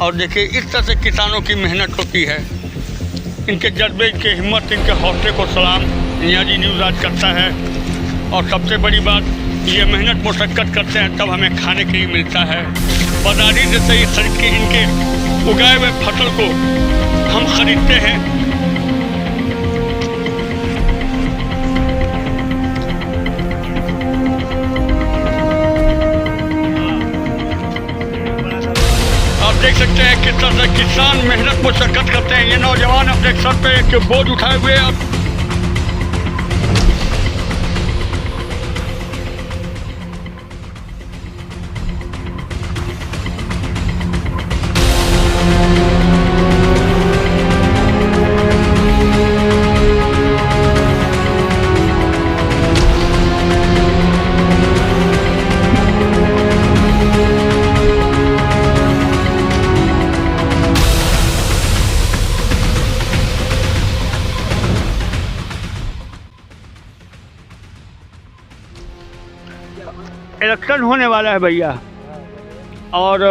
और देखिए इस तरह से किसानों की मेहनत होती है। इनके जज्बे, इनके हिम्मत, इनके हौसले को सलाम मियाँ जी न्यूज़ आज करता है। और सबसे बड़ी बात, ये मेहनत मुशक्क़त करते हैं तब हमें खाने के लिए मिलता है। बाज़ारी से सही खरीद के इनके उगाए हुए फसल को हम खरीदते हैं। आप देख सकते हैं किस तरह से किसान मेहनत मुशक्क़त करते हैं। ये नौजवान अपने सर पे एक बोझ उठाए हुए इलेक्शन होने वाला है भैया, और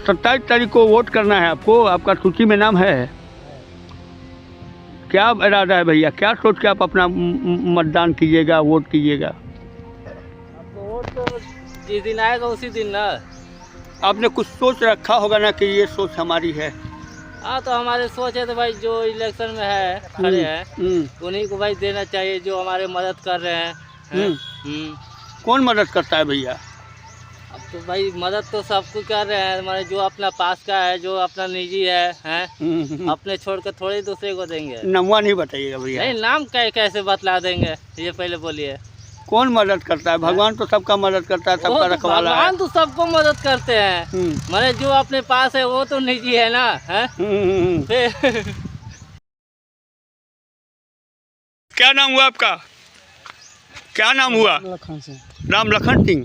27 तारीख को वोट करना है आपको। आपका सूची में नाम है। क्या इरादा है भैया, क्या सोच के आप अपना मतदान कीजिएगा, वोट कीजिएगा? वोट तो जिस दिन आएगा उसी दिन ना। आपने कुछ सोच रखा होगा ना कि ये सोच हमारी है? हाँ, तो हमारे सोच है तो भाई जो इलेक्शन में है खड़े हैं उन्हीं को भाई देना चाहिए, जो हमारे मदद कर रहे हैं। कौन मदद करता है भैया? अब तो भाई मदद तो सबको कर रहे हैं, हमारे जो अपना पास का है, जो अपना निजी है अपने छोड़ कर थोड़े दूसरे को देंगे। नाम नहीं बताइएगा भैया। नहीं, नाम कैसे बतला देंगे, ये पहले बोलिए। कौन मदद करता है? भगवान तो सबका मदद करता है, सबका रखवाला है। भगवान तो सबको मदद करते हैं, माने जो अपने पास है वो तो निजी है ना। क्या नाम हुआ आपका? क्या नाम हुआ? लखन से। राम लखन सिंह।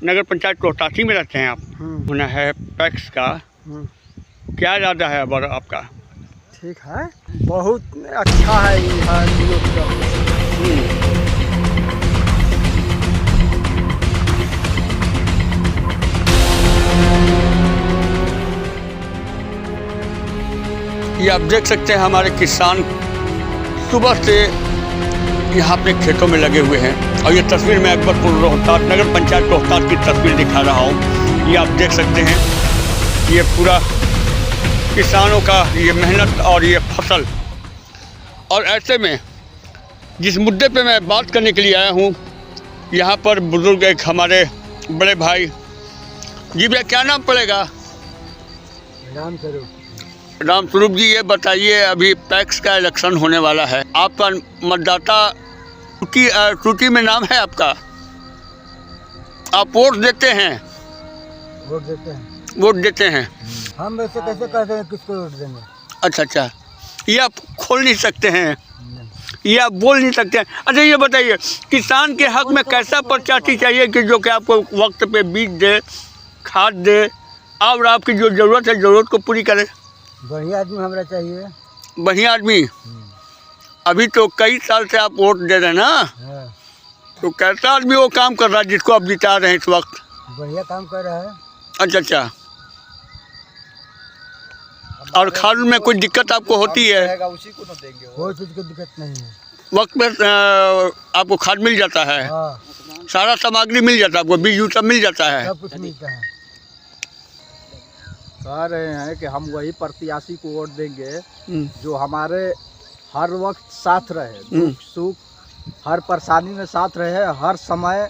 नगर पंचायत रोहतासी में रहते हैं आप। होना है पैक्स का। क्या इरादा है अब आपका? ठीक है, बहुत अच्छा है ये आप देख सकते हैं हमारे किसान सुबह से यहाँ अपने खेतों में लगे हुए हैं। और ये तस्वीर मैं अकबरपुर रोहतास, नगर पंचायत रोहतास की तस्वीर दिखा रहा हूँ। ये आप देख सकते हैं, ये पूरा किसानों का ये मेहनत और ये फसल। और ऐसे में जिस मुद्दे पे मैं बात करने के लिए आया हूँ, यहाँ पर बुजुर्ग एक हमारे बड़े भाई जी। भैया क्या नाम पड़ेगा? राम स्वरूप जी, ये बताइए, अभी पैक्स का इलेक्शन होने वाला है, आपका मतदाता सूची में नाम है आपका? आप वोट देते हैं? वोट देते हैं। हम वैसे कैसे कहते हैं किसको वोट देंगे? अच्छा, ये आप खोल नहीं सकते हैं, ये आप बोल नहीं सकते हैं। अच्छा, ये बताइए, किसान के हक में कैसा प्रत्याशी चाहिए कि जो कि आपको वक्त पे बीज दे, खाद दे, और आपकी जो ज़रूरत है ज़रूरत को पूरी करे? बढ़िया आदमी हमारा चाहिए। बढ़िया आदमी। अभी तो कई साल से आप वोट दे रहे हैं ना, तो कैसा आदमी वो काम कर रहा है जिसको आप जिता रहे हैं इस वक्त? बढ़िया काम कर रहा है। अच्छा। और खाद में कोई दिक्कत आपको होती है? उसी को तो देंगे, कोई चीज़ की दिक्कत नहीं है। वक्त पे आपको खाद मिल जाता है? सारा सामग्री मिल जाता है आपको, बीज सब मिल जाता है? सब कुछ मिलता है। कह रहे हैं कि हम वही प्रत्याशी को वोट देंगे जो हमारे हर वक्त साथ रहे, दुख सुख हर परेशानी में साथ रहे, हर समय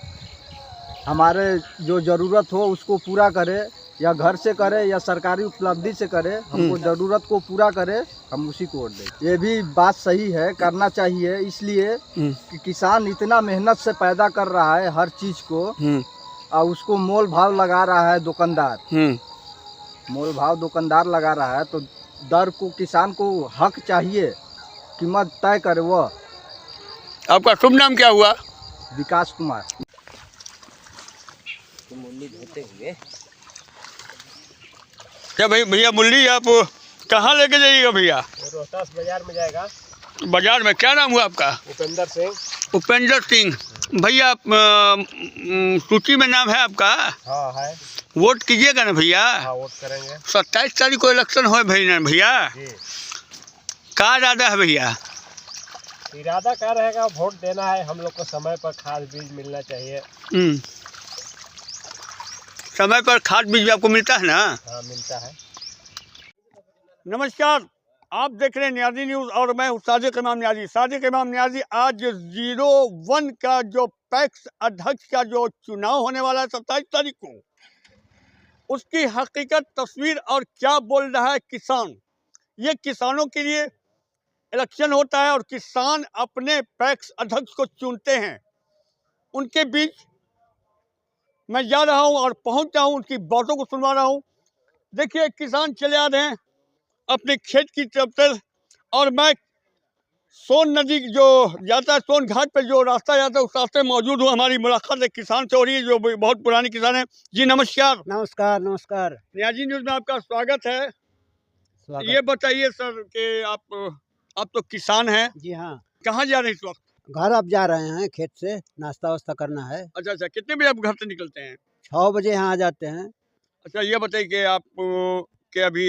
हमारे जो ज़रूरत हो उसको पूरा करे, या घर से करे या सरकारी उपलब्धि से करे, हमको ज़रूरत को पूरा करे, हम उसी को वोट दें। ये भी बात सही है, करना चाहिए, इसलिए कि किसान इतना मेहनत से पैदा कर रहा है हर चीज़ को, और उसको मोल भाव लगा रहा है दुकानदार। मोल भाव दुकानदार लगा रहा है, तो दर को किसान को हक चाहिए, कीमत तय करे वो। आपका शुभ नाम क्या हुआ? विकास कुमार। क्या भैया मुरली, आप कहाँ लेके जाइएगा भैया? रोहतास बाजार में जाएगा। बाजार में क्या नाम हुआ आपका? उपेंद्र सिंह। उपेंद्र सिंह। भैया सूची में नाम है आपका? हाँ है। वोट कीजिएगा ना भैया? हाँ वोट करेंगे। 27 तारीख को इलेक्शन हो भाई ना भैया? जी। क्या इरादा है भैया? इरादा क्या रहेगा, वोट देना है। हम लोग को समय पर खाद बीज मिलना चाहिए। समय पर खाद बीज आपको मिलता है ना? हाँ मिलता है। नमस्कार, आप देख रहे हैं न्याजी न्यूज़ और मैं हूँ सादिक इमाम न्याजी। सादिक इमाम न्याजी, आज 01 का जो पैक्स अध्यक्ष का जो चुनाव होने वाला है 27 तारीख को, उसकी हकीकत, तस्वीर और क्या बोल रहा है किसान। ये किसानों के लिए इलेक्शन होता है और किसान अपने पैक्स अध्यक्ष को चुनते हैं। उनके बीच मैं जा रहा हूँ और पहुँच रहा हूँ, उनकी बातों को सुनवा रहा हूँ। देखिए, किसान चले आ रहे हैं अपने खेत की तरफ से और मैं सोन नदी जो जाता है, सोन घाट पर जो रास्ता जाता है, उस रास्ते में मौजूद हूँ। हमारी मुलाकात एक किसान से हो रही है जो बहुत पुरानी किसान है। जी नमस्कार। नमस्कार नमस्कार। न्याजी न्यूज़ में आपका स्वागत है। ये बताइए सर कि आप तो किसान हैं। जी हाँ। कहाँ जा रहे हैं इस वक्त? घर अब जा रहे हैं, खेत से नाश्ता वास्ता करना है। अच्छा, कितने बजे आप घर से निकलते हैं? 6 बजे यहाँ आ जाते हैं। अच्छा, ये बताइए कि आप के अभी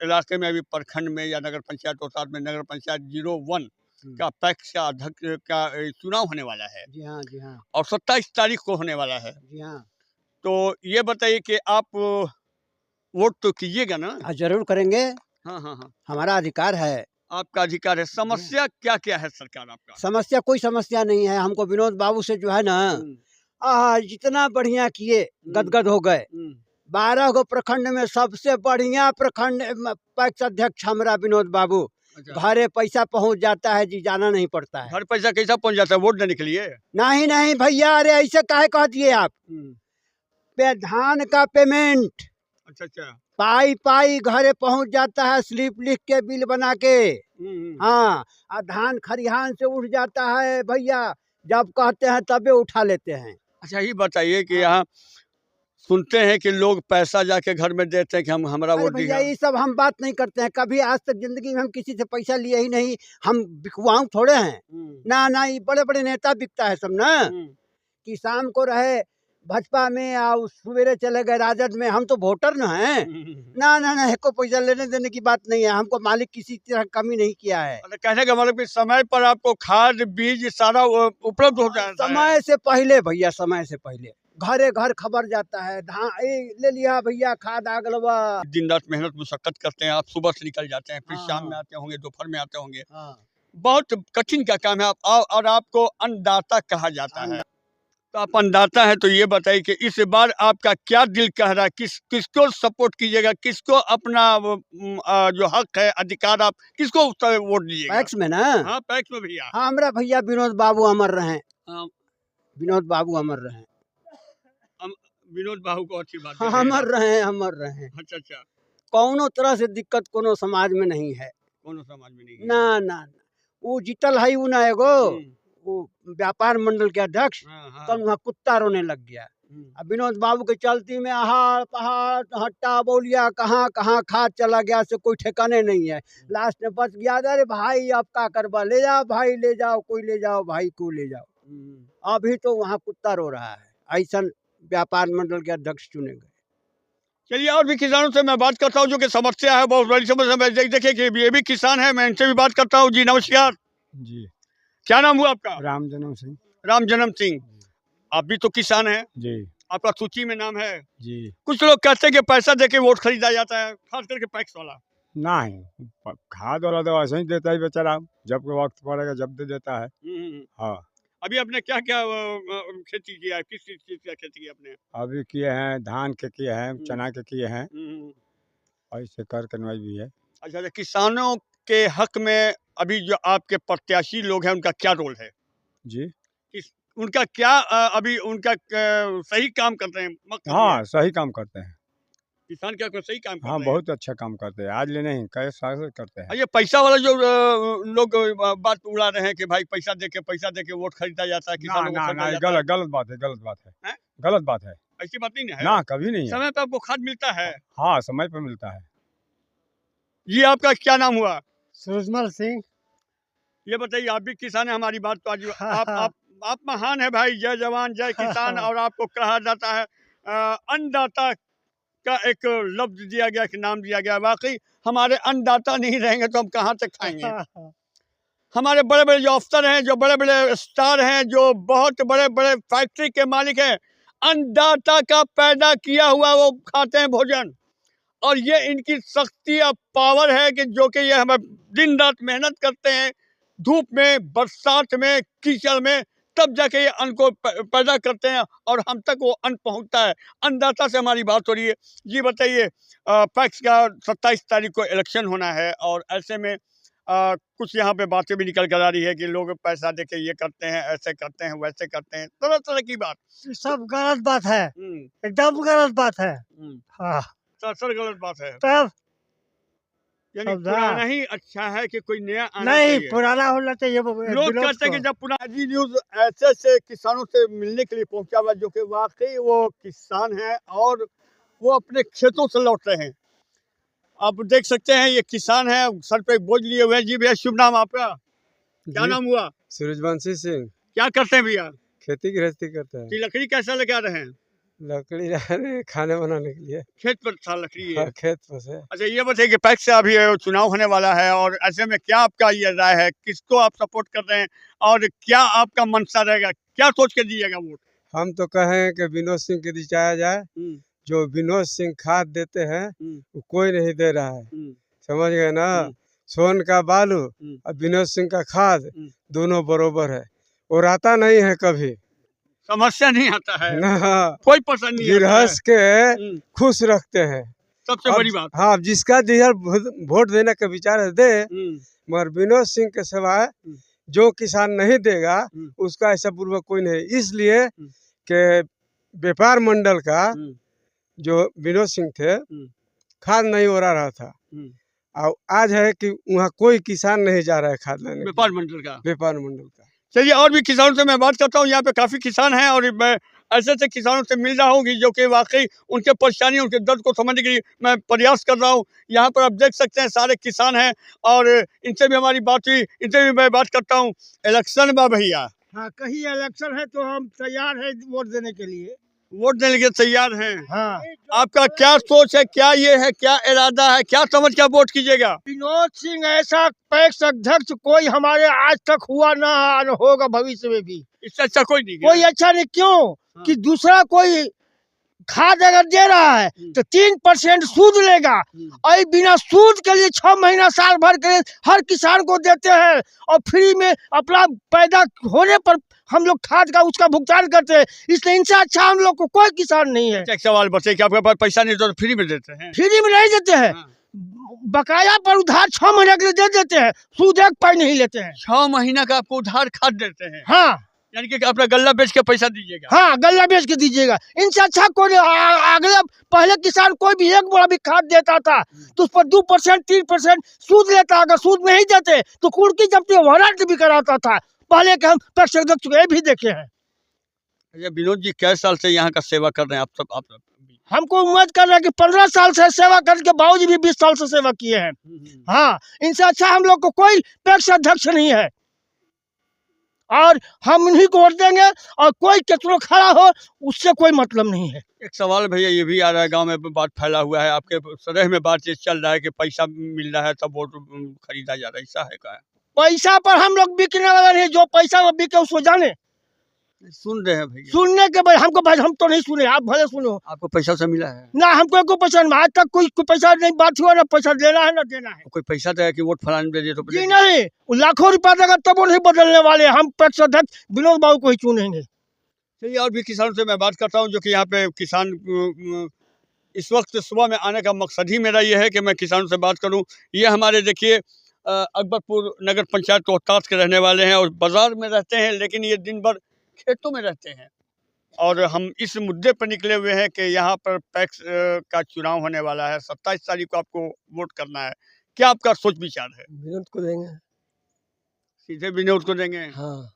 इलाके में अभी प्रखंड में या नगर पंचायत औसाद में नगर पंचायत 01 का पैक्स का अध्यक्ष का चुनाव होने वाला है। जी हाँ जी हाँ। और 27 तारीख को होने वाला है। जी हाँ। तो ये बताइए कि आप वोट तो कीजिएगा ना? जरूर करेंगे। हाँ हाँ हाँ, हमारा अधिकार है। आपका अधिकार है। समस्या क्या क्या है सरकार आपका? समस्या कोई समस्या नहीं है। हमको विनोद बाबू से जो है ना, जितना बढ़िया किए, गदगद हो गए। 12 गो प्रखंड में सबसे बढ़िया प्रखंड पैक्स अध्यक्ष हमारा विनोद बाबू। अच्छा। घरे पैसा पहुंच जाता है जी, जाना नहीं पड़ता है। घर पैसा कैसा पहुंच जाता है वोट देने के लिए? नहीं भैया, अरे ऐसे काहे कह दिए आप। धान का पेमेंट अच्छा, पाई घरे पहुंच जाता है, स्लिप लिख के बिल बना के। हाँ, और धान खरिहान से उठ जाता है भैया, जब कहते हैं तबे उठा लेते हैं। अच्छा, ये बताइए कि यहाँ सुनते हैं कि लोग पैसा जाके घर में देते हैं कि हम हमारा वोट भैया दिया। ये सब हम बात नहीं करते हैं। कभी आज तक जिंदगी में हम किसी से पैसा लिए ही नहीं। हम बिकवाऊ थोड़े हैं ना, ये बड़े बड़े नेता बिकता है सब ना। कि शाम को रहे भाजपा में और सवेरे चले गए राजद में। हम तो वोटर न हैं। ना को पैसा लेने देने की बात नहीं है। हमको मालिक किसी तरह कमी नहीं किया है। कहने का मतलब कि समय पर आपको खाद बीज सारा उपलब्ध हो जाता है। समय से पहले भैया, समय से पहले घरे घर खबर जाता है। धान ले लिया भैया, खाद आ गलवा। दिन रात मेहनत मुशक्कत करते हैं। आप सुबह से निकल जाते हैं, फिर शाम में आते होंगे, दोपहर में आते होंगे। बहुत कठिन का काम है। और आपको अन्नदाता कहा जाता है। तो आप अन्नदाता है, तो ये बताइए कि इस बार आपका क्या दिल कह रहा है? किसको सपोर्ट कीजिएगा? किसको अपना जो हक है, अधिकार, आप किसको वोट दीजिएगा? पैक्स में ना? हाँ, पैक्स में भैया। हाँ, हमारा भैया विनोद बाबू अमर रहे। विनोद बाबू अमर रहे। विनोद बाबू को अच्छी बात है। हाँ, अमर रहे। अच्छा। कौनो तरह से दिक्कत कोनो समाज में नहीं है। कोनो समाज में नहीं है। ना वो जीतल है उ ना एगो वो व्यापार मंडल के अध्यक्ष। तब वहाँ कुत्ता रोने लग गया। अब विनोद बाबू के चलती में आहार पहाड़ हट्टा बोलिया कहाँ खाद चला गया से कोई ठिकाने नहीं है। लास्ट में बच गया, अरे भाई अब क्या करवा, ले जाओ भाई, ले जाओ, कोई ले जाओ भाई को ले जाओ। अभी तो वहाँ कुत्ता रो रहा है। ऐसा व्यापार मंडल के अध्यक्ष चुने गए। चलिए, और भी किसानों से मैं बात करता हूँ जो कि समस्या है, बहुत बड़ी समस्या। देखिए कि ये भी किसान है, मैं इनसे भी बात करता हूँ। जी नमस्कार। जी, क्या नाम हुआ आपका? राम जन्म सिंह। राम जन्म सिंह, आप भी तो किसान हैं। जी। आपका सूची में नाम है। जी। कुछ लोग कहते हैं कि पैसा देके वोट खरीदा जाता है, खास करके पैक्स वाला। नहीं, खाद वाला तो ऐसे ही देता है बेचारा, जब वक्त पड़ेगा जब दे देता है। हाँ। अभी आपने क्या क्या खेती किया है? किस चीज का खेती किया आपने? अभी किए हैं, धान के किए हैं, चना के किए हैं, ऐसे कर कनवाई भी है। अच्छा, किसानों के हक में अभी जो आपके प्रत्याशी लोग हैं, उनका क्या रोल है? जी, उनका क्या अभी उनका सही काम करते हैं? हाँ सही काम करते हैं। किसान क्या सही काम करते हाँ, हैं? बहुत अच्छा काम करते हैं। आज ले नहीं, कई साल से करते हैं। ये पैसा वाला जो लोग बात उड़ा रहे हैं कि भाई पैसा देके वोट खरीदा जाता है, किसानों को खरीदा जाता है। गलत बात है। गलत बात है। ऐसी बात नहीं है ना, कभी नहीं है। समय पे आपको खाद मिलता है? हाँ, समय पे मिलता है। जी, आपका क्या नाम हुआ? सूरजमल सिंह। ये बताइए, आप भी किसान है। हमारी बात तो आज आप आप महान है भाई, जय जवान जय किसान। और आपको कहा जाता है अन्नदाता का एक लफ्ज दिया गया, कि नाम दिया गया। वाकई हमारे अन्नदाता नहीं रहेंगे तो हम कहाँ से खाएंगे। हमारे बड़े बड़े जो अफसर हैं, जो बड़े बड़े स्टार हैं, जो बहुत बड़े बड़े फैक्ट्री के मालिक हैं, अन्नदाता का पैदा किया हुआ वो खाते हैं भोजन। और ये इनकी शक्ति और पावर है कि जो कि ये हमें दिन रात मेहनत करते हैं, धूप में, बरसात में, कीचड़ में, तब जाके ये अन्न को पैदा करते हैं और हम तक वो अन्न पहुंचता है। अन्नदाता से हमारी बात हो रही है। जी बताइए, पैक्स का 27 तारीख को इलेक्शन होना है और ऐसे में कुछ यहाँ पे बातें भी निकल कर आ रही है कि लोग पैसा देके ये करते हैं, ऐसे करते हैं, वैसे करते हैं, तरह तरह की बात। सब गलत बात है, एकदम गलत बात है। हाँ, सर गलत बात है। तब यानी पुराना ही अच्छा है कि कोई नया आना नहीं, चाहिए। पुराना होना चाहिए। लोग कहते हैं कि जब पुराना जी न्यूज ऐसे से किसानों से मिलने के लिए पहुंचा हुआ, जो कि वाकई वो किसान है और वो अपने खेतों से लौट रहे हैं। आप देख सकते हैं ये किसान है, सर पे बोझ लिए हुए हैं। जी भैया, शुभ नाम आपका? क्या नाम हुआ? सूरजवंशी सिंह। क्या करते हैं भैया? खेती गृहस्थी करते हैं। ये लकड़ी कैसा लगा रहे हैं? लकड़ी ला रहे हैं खाने बनाने के लिए। खेत पर था लकड़ी है? हाँ, खेत पर से। अच्छा, ये बताइए कि पैक्स से अभी चुनाव होने वाला है और ऐसे में क्या आपका ये राय है, किसको आप सपोर्ट कर रहे हैं और क्या आपका मंशा रहेगा, क्या सोच के दीजिएगा वोट? हम तो कहें कि विनोद सिंह के जिताया जाए। जो विनोद सिंह खाद देते हैं वो कोई नहीं दे रहा है, समझ गए ना। सोन का बालू और विनोद सिंह का खाद दोनों बरोबर है, और आता नहीं है कभी, समस्या नहीं आता है ना। कोई पसंद नहीं आता है। गृहस्थ के खुश रखते हैं, सबसे बड़ी बात। हाँ, जिसका दिया वोट देने का विचार है दे, मगर विनोद सिंह के सिवाय जो किसान नहीं देगा उसका ऐसा पूर्वक कोई नहीं। इसलिए कि व्यापार मंडल का जो विनोद सिंह थे, खाद नहीं हो रहा था, और आज है कि वहाँ कोई किसान नहीं जा रहा है खाद लेने। व्यापार मंडल का? व्यापार मंडल का। चलिए, और भी किसानों से मैं बात करता हूँ। यहाँ पे काफी किसान हैं और मैं ऐसे ऐसे किसानों से मिल रहा हूँ कि जो कि वाकई उनके परेशानी, उनके दर्द को समझने के लिए मैं प्रयास कर रहा हूँ। यहाँ पर आप देख सकते हैं सारे किसान हैं और इनसे भी हमारी बात हुई, इनसे भी मैं बात करता हूँ। इलेक्शन बा भैया? हाँ, कहीं इलेक्शन है तो हम तैयार है वोट देने के लिए। वोट देने के तैयार हैं? हाँ। आपका क्या सोच है, क्या ये है, क्या इरादा है, क्या समझ के वोट कीजिएगा? विनोद सिंह ऐसा पैक्स अध्यक्ष कोई हमारे आज तक हुआ ना होगा, भविष्य में भी इससे अच्छा कोई नहीं। कोई अच्छा नहीं। क्यों कि दूसरा कोई खाद अगर दे रहा है तो 3% सूद लेगा, और बिना सूद के लिए 6 महीना साल भर के लिए हर किसान को देते हैं, और फ्री में अपना पैदा होने पर हम लोग खाद का उसका भुगतान करते हैं। इसलिए इनसे अच्छा हम लोग को कोई किसान नहीं है। एक सवाल बचे कि आपके पास पैसा नहीं तो फ्री में देते हैं? फ्री में नहीं देते हैं, बकाया पर उधार 6 महीने के लिए दे देते हैं, सूद 1 पैसा नहीं लेते हैं। 6 महीना का आपको उधार खाद देते हैं? हाँ, यानी कि अपना गल्ला बेच के पैसा दीजिएगा? हाँ, गल्ला बेच के दीजिएगा। इनसे अच्छा कोई अगले पहले किसान कोई भी 1 बोरा भी खाद देता था तो उस पर 2% 3% सूद लेता। अगर सूद नहीं देते तो कुर्की जब्ती वारंट भी कराता था। पहले के हम पैक्स अध्यक्ष को भी देखे हैं। अच्छा, विनोद जी कै साल से यहाँ का सेवा कर रहे हैं आप सब? हमको उम्मीद कर रहे हैं कि 15 साल से सेवा करके बाबूजी भी 20 साल से सेवा किए हैं। हाँ, इनसे अच्छा हम लोग को कोई पैक्स अध्यक्ष नहीं है, और हम इन्हीं को वोट देंगे, और कोई कितना खड़ा हो उससे कोई मतलब नहीं है। एक सवाल भैया ये भी आ रहा है, गांव में बात फैला हुआ है, आपके सदैह में बात ये चल रहा है कि पैसा मिल रहा है तब वोट खरीदा जा रहा है, ऐसा है क्या? पैसा पर हम लोग बिकने वाला नहीं, जो पैसा वो बिके उसको जाने। सुन रहे हैं भैया? सुनने के बाद हमको, भाई हम तो नहीं सुने, आप भले सुनो। आपको पैसा से मिला है? ना, हमको कोई पैसा नहीं, आज तक कोई पैसा नहीं बात हुआ, ना पैसा देना है ना देना है। कोई पैसा तो है कि वोट फलाने दे दिए तो जी नहीं, लाखों रुपया देगा तब वो नहीं बदलने वाले। हम पैक्स अध्यक्ष विनोद बाबू को ही चुनेंगे। चलिए, और भी किसानों से मैं बात करता हूँ जो कि यहाँ पे किसान इस वक्त सुबह में आने का मकसद ही मेरा ये है कि मैं किसानों से बात करूँ। ये हमारे देखिए अकबरपुर नगर पंचायत रोहतास के रहने वाले हैं और बाजार में रहते हैं, लेकिन ये दिन भर खेतों में रहते हैं। और हम इस मुद्दे पर निकले हुए हैं कि यहाँ पर पैक्स का चुनाव होने वाला है, 27 तारीख को आपको वोट करना है। क्या आपका सोच विचार है? विनोद को देंगे। सीधे विनोद को देंगे? हाँ।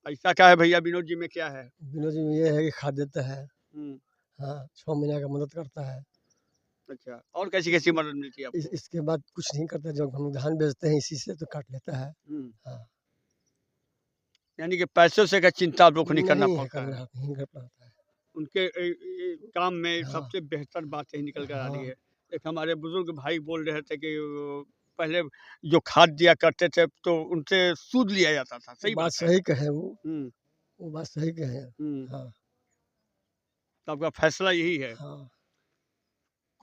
ऐसा क्या है भैया विनोद जी में, क्या है? विनोद जी में ये है कि खाद देता है, हाँ, 6 महीने का मदद करता है। अच्छा, और कैसी कैसी मदद मिलती है आपको? इसके बाद कुछ नहीं करता, जब हम धान बेचते हैं इसी से तो काट लेता है। हाँ। यानी कि पैसों से का चिंता आप लोग को नहीं करना नहीं पड़ता है। नहीं कर पाता है। उनके काम में हाँ। सबसे बेहतर बात यही निकल कर आ रही हाँ। है। एक हमारे बुजुर्ग भाई बोल रहे थे कि पहले जो खाद दिया करते थे तो उनसे सूद लिया जाता था। सही बात बात है। सही कहे वो हम्म, वो बात सही कहे। हम्म। हाँ तो आपका फैसला यही है। हाँ।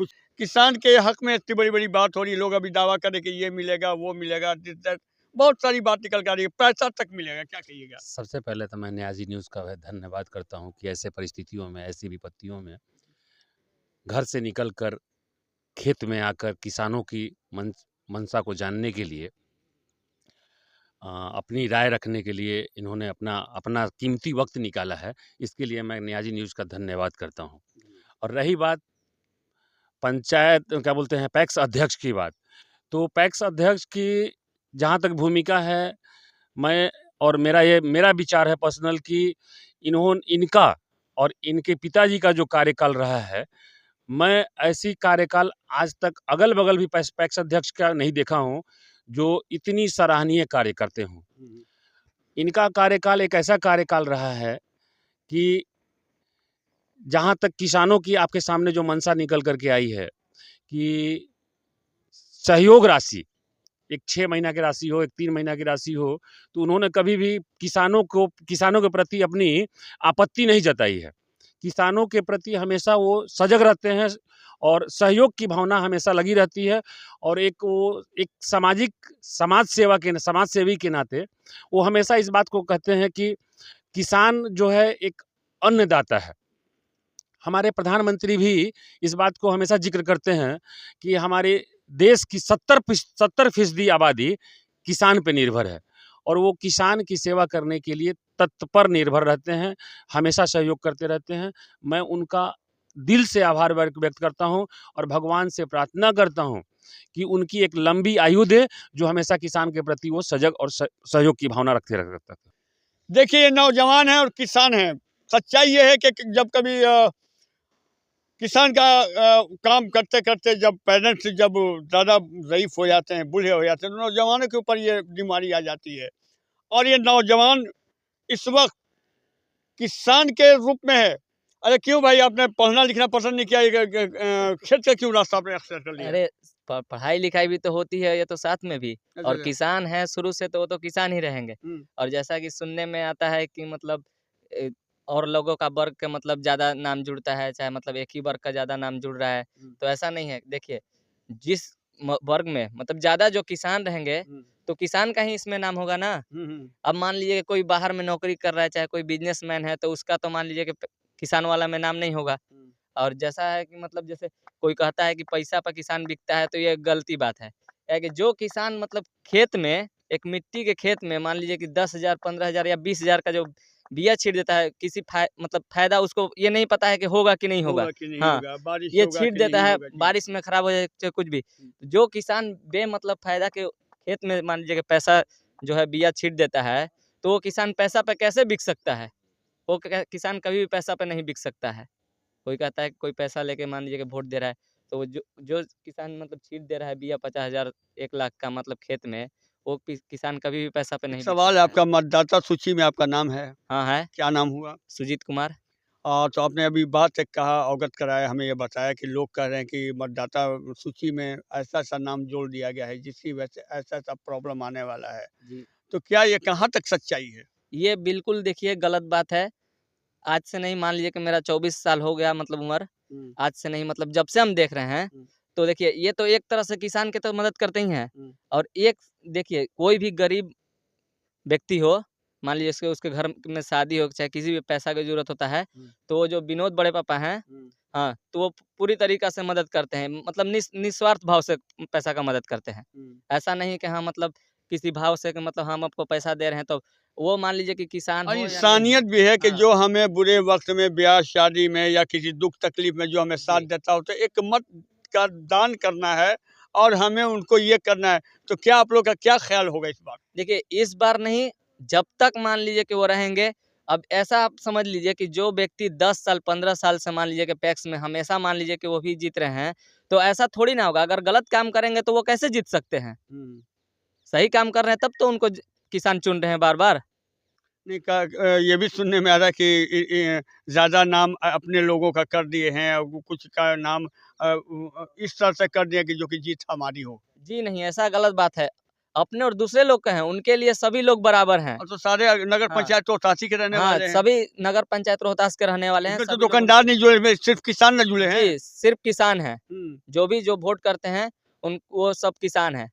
कुछ किसान के हक में इतनी बड़ी बड़ी बात हो रही है, लोग अभी दावा करें कि ये मिलेगा वो मिलेगा, बहुत सारी बात निकल कर आ रही है, पैसा तक मिलेगा, क्या कहिएगा? सबसे पहले तो मैं न्याजी न्यूज़ का धन्यवाद करता हूं कि ऐसे परिस्थितियों में, ऐसी विपत्तियों में घर से निकलकर खेत में आकर किसानों की मंशा को जानने के लिए, अपनी राय रखने के लिए इन्होंने अपना अपना कीमती वक्त निकाला है। इसके लिए मैं न्याजी न्यूज़ का धन्यवाद करता हूं। और रही बात पंचायत क्या बोलते हैं पैक्स अध्यक्ष की बात, तो पैक्स अध्यक्ष की जहाँ तक भूमिका है, मैं और मेरा विचार है पर्सनल कि इनका और इनके पिताजी का जो कार्यकाल रहा है, मैं ऐसी कार्यकाल आज तक अगल-बगल भी पैक्स अध्यक्ष का नहीं देखा हूँ, जो इतनी सराहनीय कार्य करते हों। इनका कार्यकाल एक ऐसा कार्यकाल रहा है कि जहाँ तक किसानों की आपके सामने जो मंशा निकल कर के आई है कि सहयोग राशि, एक 6 महीना की राशि हो, एक 3 महीना की राशि हो, तो उन्होंने कभी भी किसानों के प्रति अपनी आपत्ति नहीं जताई है। किसानों के प्रति हमेशा वो सजग रहते हैं और सहयोग की भावना हमेशा लगी रहती है। और एक समाज सेवी के नाते वो हमेशा इस बात को कहते हैं कि किसान जो है एक अन्नदाता है। हमारे प्रधानमंत्री भी इस बात को हमेशा जिक्र करते हैं कि हमारे देश की 70% आबादी किसान पे निर्भर है और वो किसान की सेवा करने के लिए तत्पर निर्भर रहते हैं, हमेशा सहयोग करते रहते हैं। मैं उनका दिल से आभार व्यक्त करता हूं और भगवान से प्रार्थना करता हूं कि उनकी एक लंबी आयु दे, जो हमेशा किसान के प्रति वो सजग और सहयोग की भावना रखते रहते हैं। देखिए, ये नौजवान है और किसान है। सच्चाई ये है कि जब कभी किसान का काम करते करते जब पेरेंट्स जब ज़्यादा ज़ईफ़ हो जाते हैं, बूढ़े हो जाते हैं, तो नौजवानों के ऊपर ये बीमारी आ जाती है। और ये नौजवान इस वक्त किसान के रूप में है। अरे क्यों भाई, आपने पढ़ना लिखना पसंद नहीं किया, खेत का क्यों रास्ता आपने अक्सर कर लिया? अरे पढ़ाई लिखाई भी तो होती है, ये तो साथ में भी। अच्छा, और अच्छा। किसान है शुरू से, तो वो तो किसान ही रहेंगे। और जैसा कि सुनने में आता है कि मतलब और लोगों का वर्ग का मतलब ज़्यादा नाम जुड़ता है, चाहे मतलब एक ही वर्ग का ज़्यादा नाम जुड़ रहा है, तो ऐसा नहीं है। देखिए, जिस वर्ग में मतलब ज़्यादा जो किसान रहेंगे, तो किसान का ही इसमें नाम होगा ना। अब मान लीजिए कोई बाहर में नौकरी कर रहा है, चाहे कोई बिजनेसमैन है, तो उसका तो मान लीजिए कि किसान वाला में नाम नहीं होगा। और जैसा है कि मतलब जैसे कोई कहता है कि पैसा पर किसान बिकता है, तो ये गलती बात है। क्या कि जो किसान मतलब खेत में, एक मिट्टी के खेत में मान लीजिए कि 10,000, 15,000 या 20,000 का जो बिया छींट देता है, किसी मतलब फायदा उसको ये नहीं पता है कि होगा कि नहीं होगा। हाँ, ये छींट देता है, बारिश में खराब हो जाए चाहे कुछ भी। जो किसान बेमतलब फायदा के खेत में मान लीजिए कि पैसा जो है बिया छींट देता है, तो वो किसान पैसा पे कैसे बिक सकता है? वो किसान कभी भी पैसा पे नहीं बिक सकता है। कोई कहता है कि कोई पैसा लेके मान लीजिए कि वोट दे रहा है, तो जो किसान मतलब छींट दे रहा है बिया 50,000, 1 लाख का मतलब खेत में, वो किसान कभी भी पैसा पे नहीं बिक सवाल है, सकता है। आपका मतदाता सूची में आपका नाम है? हाँ है, क्या नाम हुआ? सुजीत कुमार। तो आपने अभी बात एक कहा, अवगत कराया, हमें ये बताया कि लोग कह रहे हैं कि मतदाता सूची में ऐसा-ऐसा नाम जोड़ दिया गया है, जिसकी वजह से ऐसा-ऐसा प्रॉब्लम आने वाला है। जी। तो क्या ये कहाँ तक सच्चाई है? ये बिल्कुल देखिए गलत बात है। आज से नहीं, मान लीजिए कि मेरा 24 साल हो गया मतलब उम्र, आज से नहीं मतलब जब से हम देख रहे हैं, तो देखिए ये तो एक तरह से किसान के तो मदद करते ही हैं। और एक देखिए कोई भी गरीब व्यक्ति हो, मान लीजिए उसके घर में शादी हो, चाहे किसी भी पैसा की ज़रूरत होता है, तो वो जो विनोद बड़े पापा हैं, हाँ, तो वो पूरी तरीक़ा से मदद करते हैं, मतलब निस्वार्थ भाव से पैसा का मदद करते हैं। ऐसा नहीं कि हाँ मतलब किसी भाव से कि मतलब हम आपको पैसा दे रहे हैं, तो वो मान लीजिए कि किसान हो और या नहीं इंसानियत हो। भी है कि हाँ। जो हमें बुरे वक्त में, ब्याह शादी में या किसी दुख तकलीफ में जो हमें साथ जी। देता हो, तो एक मत का दान करना है और हमें उनको ये करना है। तो क्या आप लोग का क्या ख्याल होगा इस बार? देखिए, इस बार नहीं, जब तक मान लीजिए कि वो रहेंगे। अब ऐसा आप समझ लीजिए कि जो व्यक्ति 10 साल, 15 साल से मान लीजिए कि पैक्स में हमेशा मान लीजिए कि वो भी जीत रहे हैं, तो ऐसा थोड़ी ना होगा। अगर गलत काम करेंगे तो वो कैसे जीत सकते हैं? सही काम कर रहे हैं तब तो उनको किसान चुन रहे हैं बार-बार। नहीं ये भी सुनने में आ रहा है कि ज़्यादा नाम अपने लोगों का कर दिए हैं और कुछ का नाम इस तरह से कर दिया कि जो कि जीत हमारी हो। जी नहीं, ऐसा गलत बात है। अपने और दूसरे लोग का है, उनके लिए सभी लोग बराबर हैं। और तो सारे नगर हाँ। पंचायत रोहतासी के रहने हाँ, वाले हैं। सभी नगर पंचायत रोहतास के रहने वाले हैं। इसमें तो सभी लोग दुकानदार नहीं जुड़े हुए, सिर्फ किसान न जुड़े हैं। जी, सिर्फ किसान हैं। जो वोट करते हैं वो सब किसान हैं।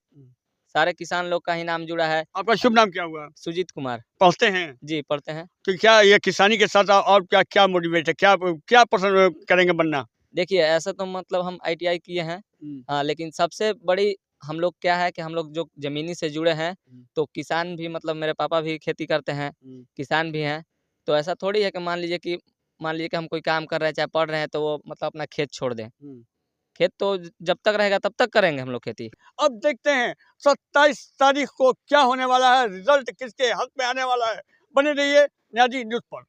सारे किसान लोग का ही नाम जुड़ा है। आपका शुभ नाम क्या हुआ? सुजीत कुमार। पढ़ते हैं? जी, पढ़ते हैं। तो क्या ये किसानी के साथ और क्या क्या मोटिवेट है, क्या पसंद करेंगे बनना? देखिए, ऐसा तो मतलब हम ITI किए हैं। हाँ, लेकिन सबसे बड़ी हम लोग क्या है कि हम लोग जो ज़मीनी से जुड़े हैं, तो किसान भी मतलब मेरे पापा भी खेती करते हैं, किसान भी हैं। तो ऐसा थोड़ी है कि मान लीजिए कि हम कोई काम कर रहे हैं, चाहे पढ़ रहे हैं, तो वो मतलब अपना खेत छोड़ दें। खेत तो जब तक रहेगा तब तक करेंगे हम लोग खेती। अब देखते हैं 27 तारीख को क्या होने वाला है, रिजल्ट किसके हक में आने वाला है। बने रहिए न्याजी न्यूज़ पर।